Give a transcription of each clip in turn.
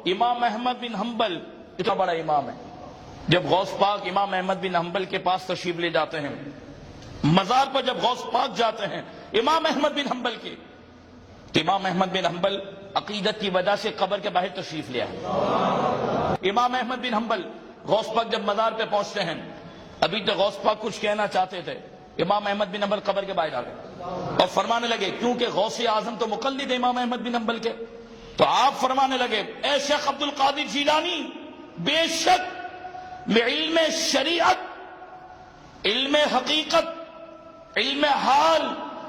امام احمد بن حنبل اتنا بڑا امام ہے، جب غوث پاک امام احمد بن حنبل کے پاس تشریف لے جاتے ہیں، مزار پر جب غوث پاک جاتے ہیں امام احمد بن حنبل کے، تو امام احمد بن حنبل عقیدت کی وجہ سے قبر کے باہر تشریف لے آئے۔ امام احمد بن حنبل غوث پاک جب مزار پہ پہنچتے ہیں، ابھی تو غوث پاک کچھ کہنا چاہتے تھے، امام احمد بن حنبل قبر کے باہر آ گئے اور فرمانے لگے، کیونکہ غوث اعظم تو مقلد امام احمد بن حنبل کے، تو آپ فرمانے لگے، اے شیخ عبد القادر جیلانی، بے شک میں علم شریعت، علم حقیقت، علم حال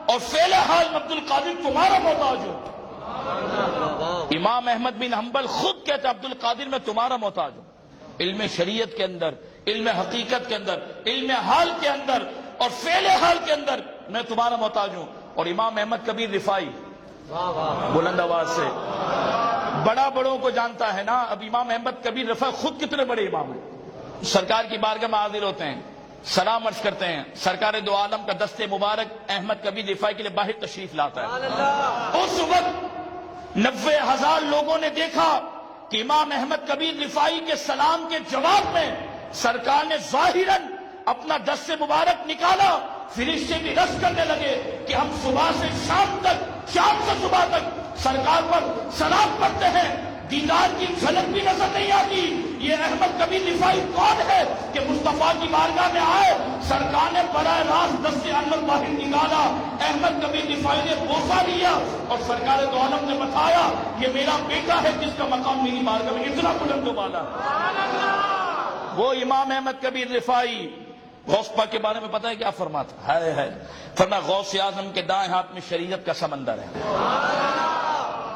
اور فعل حال عبد القادر تمہارا محتاج ہوں۔ امام احمد بن حنبل خود کہتے عبد القادر میں تمہارا محتاج ہوں، علم شریعت کے اندر، علم حقیقت کے اندر، علم حال کے اندر اور فعل حال کے اندر میں تمہارا محتاج ہوں۔ اور امام احمد کبیر رفاعی بلند آواز سے، بڑا بڑوں کو جانتا ہے نا، اب امام احمد کبیر رفاعی خود کتنے بڑے امام ہیں، سرکار کی بارگاہ میں حاضر ہوتے ہیں، سلام عرض کرتے ہیں، سرکار دو عالم کا دست مبارک احمد کبیر رفاعی کے لیے باہر تشریف لاتا ہے۔ اس وقت 90,000 لوگوں نے دیکھا کہ امام احمد کبیر رفاعی کے سلام کے جواب میں سرکار نے ظاہراً اپنا دست مبارک نکالا، فرشتے بھی رش کرنے لگے کہ ہم صبح سے شام تک، شام سے صبح تک سرکار پر سلام پڑھتے ہیں، دیدار کی جھلک بھی نظر نہیں آتی۔ یہ احمد کبیر رفاعی کون ہے کہ مصطفیٰ کی بارگاہ میں آئے؟ سرکار نے براہ راست دست انور باہر نکالا، احمد کبیر رفاعی نے بوسہ لیا اور سرکار دو عالم نے بتایا، یہ میرا بیٹا ہے جس کا مقام میری بارگاہ میں اتنا بلند و بالا۔ وہ امام احمد کبیر رفاعی غوث پاک کے بارے میں پتہ ہے کیا فرماتا ہے؟ فرمایا غوث اعظم کے دائیں ہاتھ میں شریعت کا سمندر ہے۔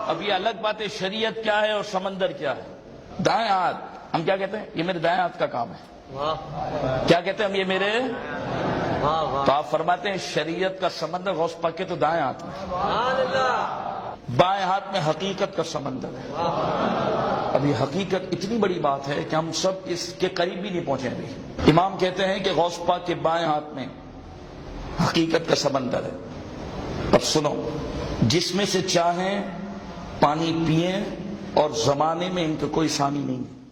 اب یہ الگ بات ہے شریعت کیا ہے اور سمندر کیا ہے۔ دائیں ہاتھ، ہم کیا کہتے ہیں؟ یہ میرے دائیں ہاتھ کا کام ہے۔ کیا کہتے ہیں ہم؟ یہ میرے، تو آپ فرماتے ہیں شریعت کا سمندر غوث پاک کے تو دائیں ہاتھ میں، بائیں ہاتھ میں حقیقت کا سمندر ہے۔ اب یہ حقیقت اتنی بڑی بات ہے کہ ہم سب اس کے قریب بھی نہیں پہنچے ابھی۔ امام کہتے ہیں کہ غوث پاک کے بائیں ہاتھ میں حقیقت کا سمندر ہے۔ اب سنو، جس میں سے چاہیں پانی پئیں اور زمانے میں ان کا کوئی ثانی نہیں ہے۔